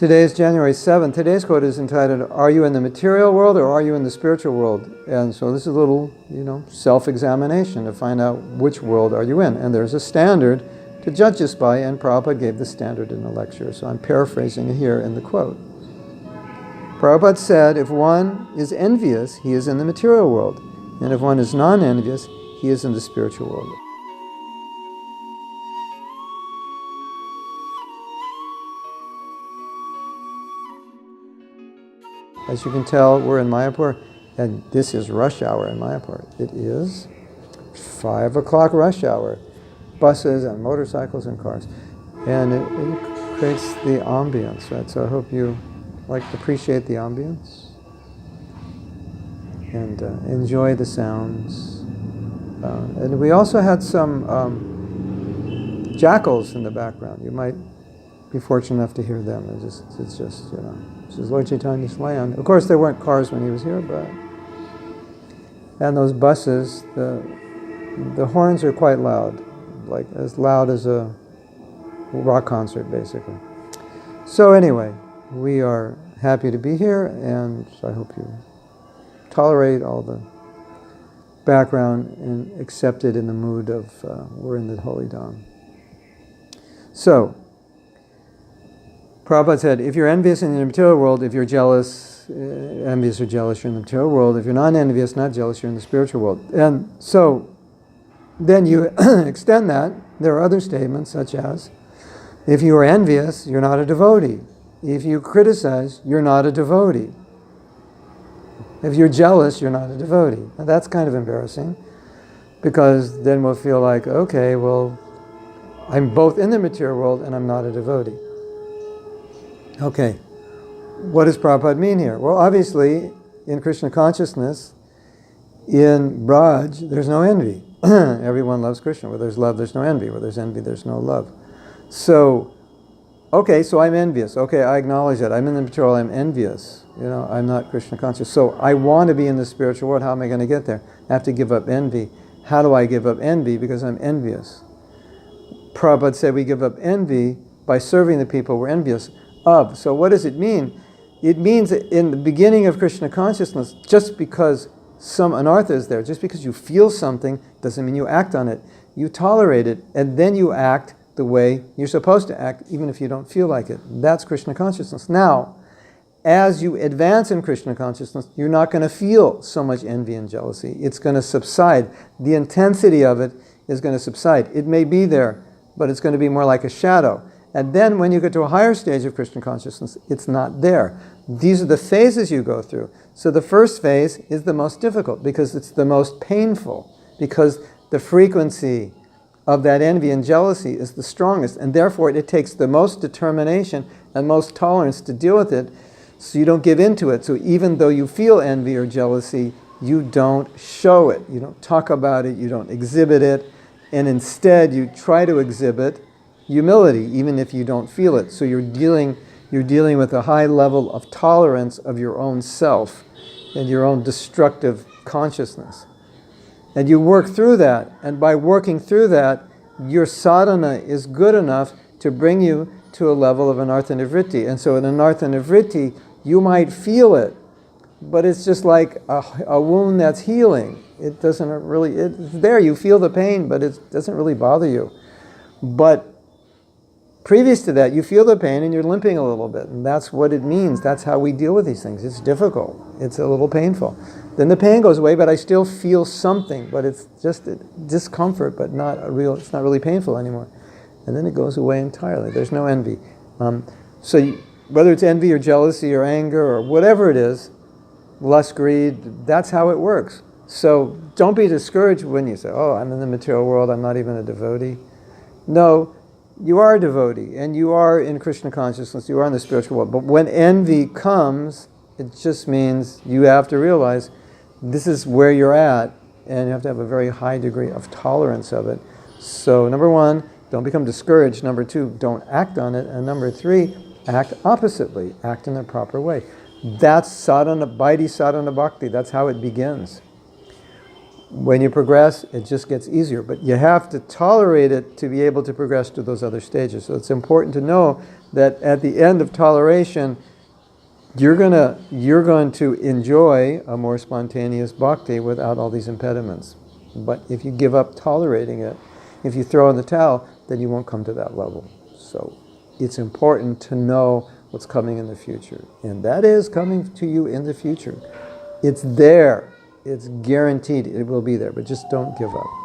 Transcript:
Today is January 7th. Today's quote is entitled, "Are you in the material world or are you in the spiritual world?" And so this is a little, self-examination to find out which world are you in. And there's a standard to judge this by, and Prabhupada gave the standard in the lecture. So I'm paraphrasing it here in the quote. Prabhupada said, if one is envious, he is in the material world. And if one is non-envious, he is in the spiritual world. As you can tell, we're in Mayapur, and this is rush hour in Mayapur. It is 5 o'clock rush hour. Buses and motorcycles and cars. And it creates the ambience, right? So I hope you appreciate the ambience and enjoy the sounds. And we also had some jackals in the background. You might be fortunate enough to hear them. It's just, this is Lord Chaitanya's land. Of course, there weren't cars when he was here, and those buses, the horns are quite loud. Like as loud as a rock concert, basically. So anyway, we are happy to be here, and I hope you tolerate all the background and accept it in the mood of we're in the Holy Dham. So, Prabhupada said, if you're envious in the material world, if you're jealous, envious or jealous, you're in the material world. If you're not envious, not jealous, you're in the spiritual world. And so, then you extend that. There are other statements such as, if you are envious, you're not a devotee. If you criticize, you're not a devotee. If you're jealous, you're not a devotee. Now, that's kind of embarrassing, because then we'll feel like, okay, well, I'm both in the material world and I'm not a devotee. Okay, what does Prabhupada mean here? Well, obviously, in Krishna consciousness, in Braj, there's no envy. Everyone loves Krishna. Where there's love, there's no envy. Where there's envy, there's no love. So, okay, so I'm envious. Okay, I acknowledge that. I'm in the material, I'm envious. I'm not Krishna conscious. So I want to be in the spiritual world. How am I going to get there? I have to give up envy. How do I give up envy? Because I'm envious. Prabhupada said we give up envy by serving the people we're envious of. So what does it mean? It means that in the beginning of Krishna consciousness, just because some anartha is there, just because you feel something doesn't mean you act on it. You tolerate it, and then you act the way you're supposed to act, even if you don't feel like it. That's Krishna consciousness. Now, as you advance in Krishna consciousness, you're not going to feel so much envy and jealousy. It's going to subside. The intensity of it is going to subside. It may be there, but it's going to be more like a shadow. And then when you get to a higher stage of Krishna consciousness, it's not there. These are the phases you go through. So the first phase is the most difficult because it's the most painful, because the frequency of that envy and jealousy is the strongest, and therefore it takes the most determination and most tolerance to deal with it, so you don't give into it. So even though you feel envy or jealousy, you don't show it. You don't talk about it. You don't exhibit it. And instead, you try to exhibit humility, even if you don't feel it. So you're dealing with a high level of tolerance of your own self and your own destructive consciousness. And you work through that. And by working through that, your sadhana is good enough to bring you to a level of anartha nivritti. And so in anartha nivritti, you might feel it, but it's just like a wound that's healing. It doesn't really, it's there, you feel the pain, but it doesn't really bother you. But previous to that, you feel the pain and you're limping a little bit, and that's what it means. That's how we deal with these things. It's difficult. It's a little painful. Then the pain goes away, but I still feel something, but it's just a discomfort, but it's not really painful anymore. And then it goes away entirely. There's no envy. Whether it's envy or jealousy or anger or whatever it is, lust, greed, that's how it works. So don't be discouraged when you say, oh, I'm in the material world, I'm not even a devotee. No, you are a devotee, and you are in Krishna consciousness, you are in the spiritual world. But when envy comes, it just means you have to realize this is where you're at, and you have to have a very high degree of tolerance of it. So number one, don't become discouraged. Number two, don't act on it. And number three, act oppositely. Act in the proper way. That's sadhana, Vaidhi sadhana bhakti. That's how it begins. When you progress, it just gets easier. But you have to tolerate it to be able to progress to those other stages. So it's important to know that at the end of toleration, you're going to enjoy a more spontaneous bhakti without all these impediments. But if you give up tolerating it, if you throw in the towel, then you won't come to that level. So it's important to know what's coming in the future. And that is coming to you in the future. It's there. It's guaranteed it will be there, but just don't give up.